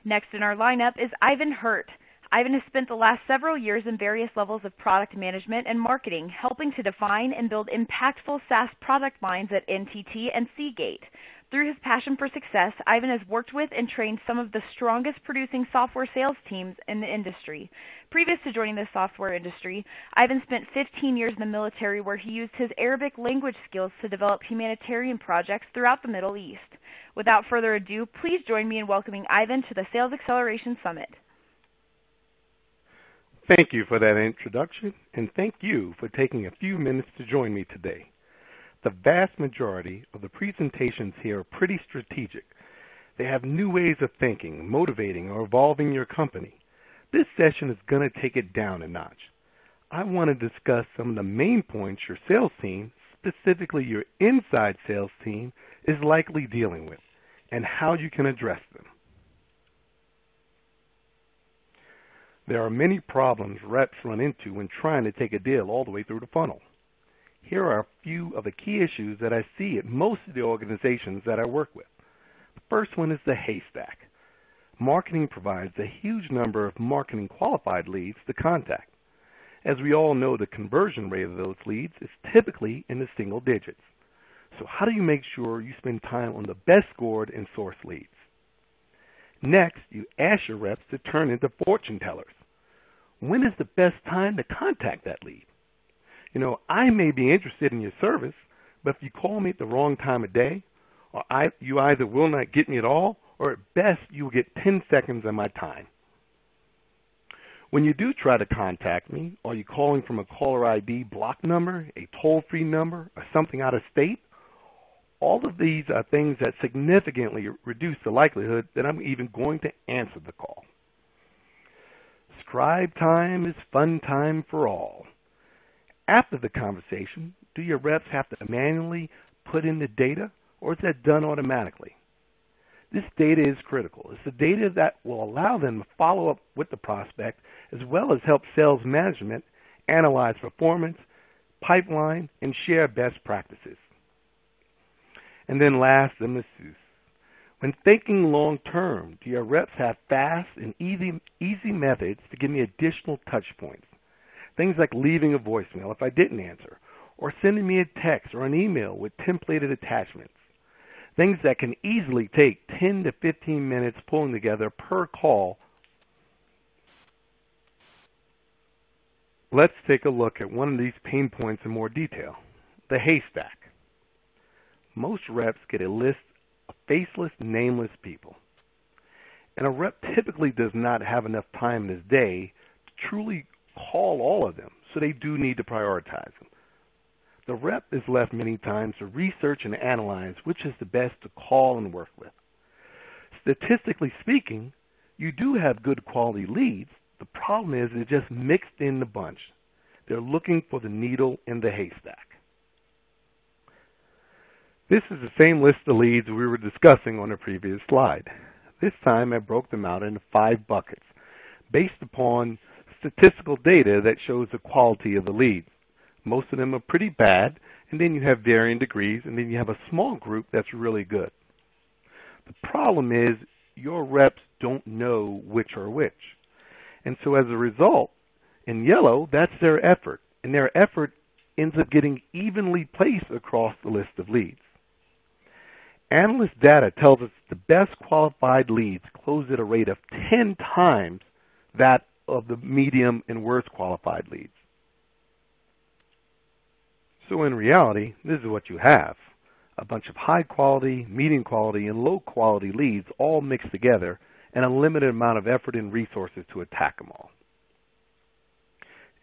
Next in our lineup is Ivan Hurtt. Ivan has spent the last several years in various levels of product management and marketing, helping to define and build impactful SaaS product lines at NTT and Seagate. Through his passion for success, Ivan has worked with and trained some of the strongest producing software sales teams in the industry. Previous to joining the software industry, Ivan spent 15 years in the military where he used his Arabic language skills to develop humanitarian projects throughout the Middle East. Without further ado, please join me in welcoming Ivan to the Sales Acceleration Summit. Thank you for that introduction, and thank you for taking a few minutes to join me today. The vast majority of the presentations here are pretty strategic. They have new ways of thinking, motivating, or evolving your company. This session is going to take it down a notch. I want to discuss some of the main points your sales team, specifically your inside sales team, is likely dealing with, and how you can address them. There are many problems reps run into when trying to take a deal all the way through the funnel. Here are a few of the key issues that I see at most of the organizations that I work with. The first one is the haystack. Marketing provides a huge number of marketing qualified leads to contact. As we all know, the conversion rate of those leads is typically in the single digits. So how do you make sure you spend time on the best scored and sourced leads? Next, you ask your reps to turn into fortune tellers. When is the best time to contact that lead? You know, I may be interested in your service, but if you call me at the wrong time of day, or you either will not get me at all, or at best you will get 10 seconds of my time. When you do try to contact me, are you calling from a caller ID block number, a toll-free number, or something out of state? All of these are things that significantly reduce the likelihood that I'm even going to answer the call. Scribe time is fun time for all. After the conversation, do your reps have to manually put in the data, or is that done automatically? This data is critical. It's the data that will allow them to follow up with the prospect, as well as help sales management analyze performance, pipeline, and share best practices. And then last, the masseuse. When thinking long term, do your reps have fast and easy methods to give me additional touch points? Things like leaving a voicemail if I didn't answer, or sending me a text or an email with templated attachments. Things that can easily take 10 to 15 minutes pulling together per call. Let's take a look at one of these pain points in more detail, the haystack. Most reps get a list of faceless, nameless people. And a rep typically does not have enough time in his day to truly call all of them, so they do need to prioritize them. The rep is left many times to research and analyze which is the best to call and work with. Statistically speaking, you do have good quality leads. The problem is it's just mixed in the bunch. They're looking for the needle in the haystack. This is the same list of leads we were discussing on the previous slide. This time I broke them out into 5 buckets based upon statistical data that shows the quality of the leads. Most of them are pretty bad, and then you have varying degrees, and then you have a small group that's really good. The problem is your reps don't know which are which. And so as a result, in yellow, that's their effort, and their effort ends up getting evenly placed across the list of leads. Analyst data tells us the best qualified leads close at a rate of 10 times that of the medium and worst qualified leads. So in reality, this is what you have. A bunch of high quality, medium quality, and low quality leads all mixed together, and a limited amount of effort and resources to attack them all.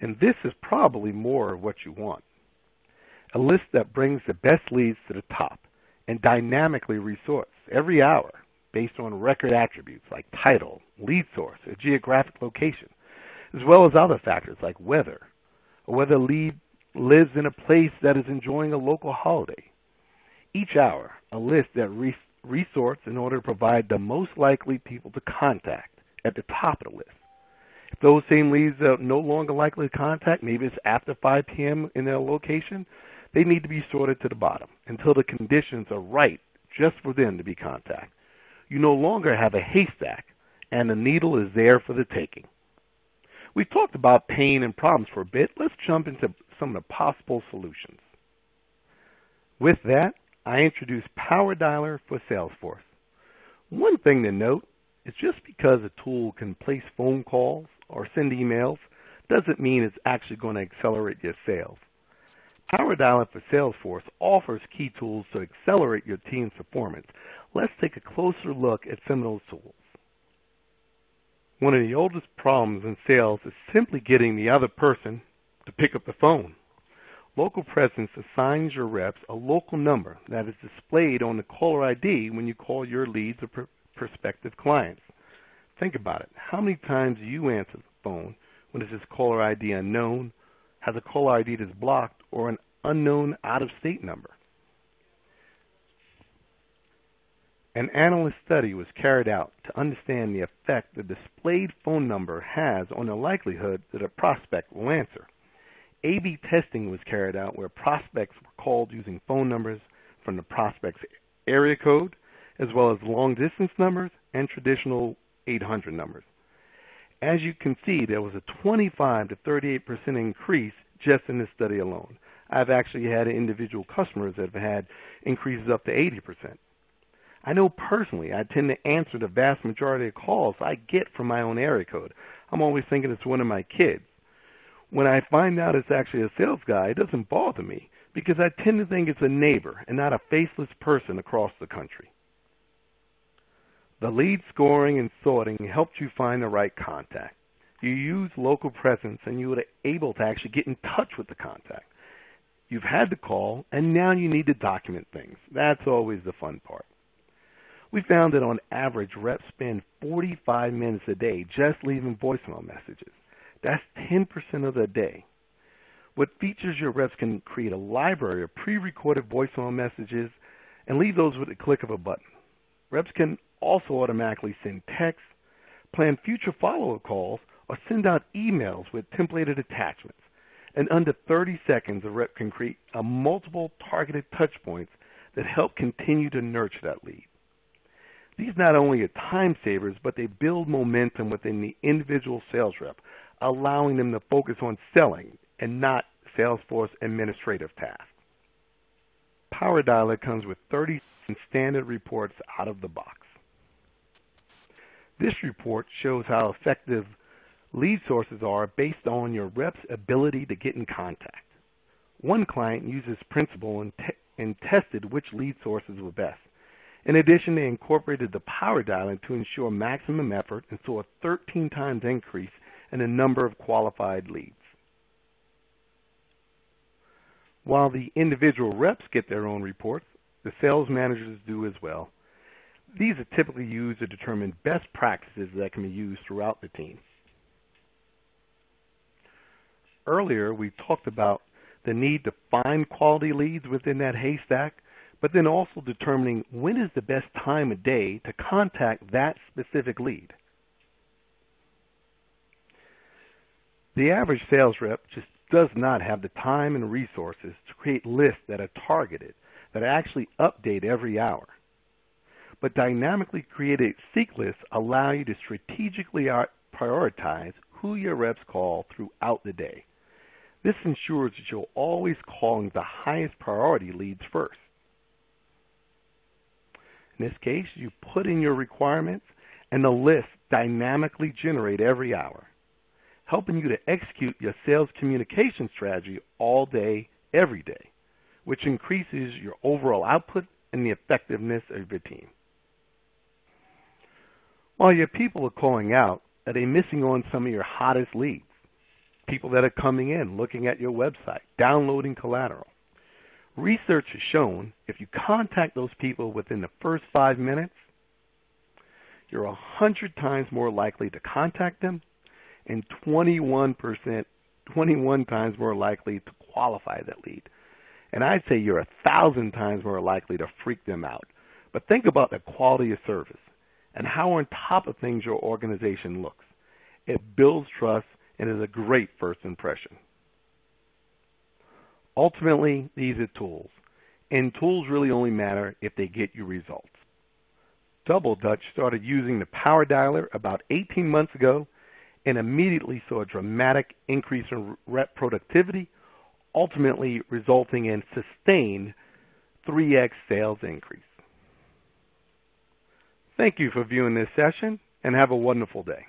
And this is probably more of what you want. A list that brings the best leads to the top and dynamically resorts every hour based on record attributes like title, lead source, or geographic location, as well as other factors like weather, or whether lead lives in a place that is enjoying a local holiday. Each hour, a list that resorts in order to provide the most likely people to contact at the top of the list. If those same leads are no longer likely to contact, maybe it's after 5 p.m. in their location, they need to be sorted to the bottom until the conditions are right just for them to be contacted. You no longer have a haystack, and the needle is there for the taking. We've talked about pain and problems for a bit. Let's jump into some of the possible solutions. With that, I introduce PowerDialer for Salesforce. One thing to note is just because a tool can place phone calls or send emails doesn't mean it's actually going to accelerate your sales. PowerDialer for Salesforce offers key tools to accelerate your team's performance. Let's take a closer look at some of those tools. One of the oldest problems in sales is simply getting the other person to pick up the phone. Local presence assigns your reps a local number that is displayed on the caller ID when you call your leads or prospective clients. Think about it. How many times do you answer the phone when it says caller ID unknown, has a caller ID that's blocked, or an unknown out-of-state number? An analyst study was carried out to understand the effect the displayed phone number has on the likelihood that a prospect will answer. A/B testing was carried out where prospects were called using phone numbers from the prospect's area code, as well as long-distance numbers and traditional 800 numbers. As you can see, there was a 25 to 38% increase just in this study alone. I've actually had individual customers that have had increases up to 80%. I know personally I tend to answer the vast majority of calls I get from my own area code. I'm always thinking it's one of my kids. When I find out it's actually a sales guy, it doesn't bother me because I tend to think it's a neighbor and not a faceless person across the country. The lead scoring and sorting helped you find the right contact. You used local presence and you were able to actually get in touch with the contact. You've had the call and now you need to document things. That's always the fun part. We found that on average, reps spend 45 minutes a day just leaving voicemail messages. That's 10% of the day. With features, your reps can create a library of pre-recorded voicemail messages and leave those with a click of a button. Reps can also automatically send texts, plan future follow-up calls, or send out emails with templated attachments. In under 30 seconds, a rep can create a multiple targeted touch points that help continue to nurture that lead. These not only are time savers, but they build momentum within the individual sales rep, allowing them to focus on selling and not Salesforce administrative tasks. PowerDialer comes with 30 standard reports out of the box. This report shows how effective lead sources are based on your rep's ability to get in contact. One client used this principle and tested which lead sources were best. In addition, they incorporated the PowerDialer to ensure maximum effort and saw a 13 times increase in the number of qualified leads. While the individual reps get their own reports, the sales managers do as well. These are typically used to determine best practices that can be used throughout the team. Earlier, we talked about the need to find quality leads within that haystack, but then also determining when is the best time of day to contact that specific lead. The average sales rep just does not have the time and resources to create lists that are targeted, that actually update every hour. But dynamically created seek lists allow you to strategically prioritize who your reps call throughout the day. This ensures that you're always calling the highest priority leads first. In this case, you put in your requirements and the lists dynamically generate every hour, helping you to execute your sales communication strategy all day, every day, which increases your overall output and the effectiveness of your team. While your people are calling out, are they missing on some of your hottest leads? People that are coming in, looking at your website, downloading collateral. Research has shown if you contact those people within the first 5 minutes, you're 100 times more likely to contact them and 21 times more likely to qualify that lead. And I'd say you're 1,000 times more likely to freak them out. But think about the quality of service and how on top of things your organization looks. It builds trust and is a great first impression. Ultimately, these are tools, and tools really only matter if they get you results. Double Dutch started using the PowerDialer about 18 months ago and immediately saw a dramatic increase in rep productivity, ultimately resulting in sustained 3x sales increase. Thank you for viewing this session, and have a wonderful day.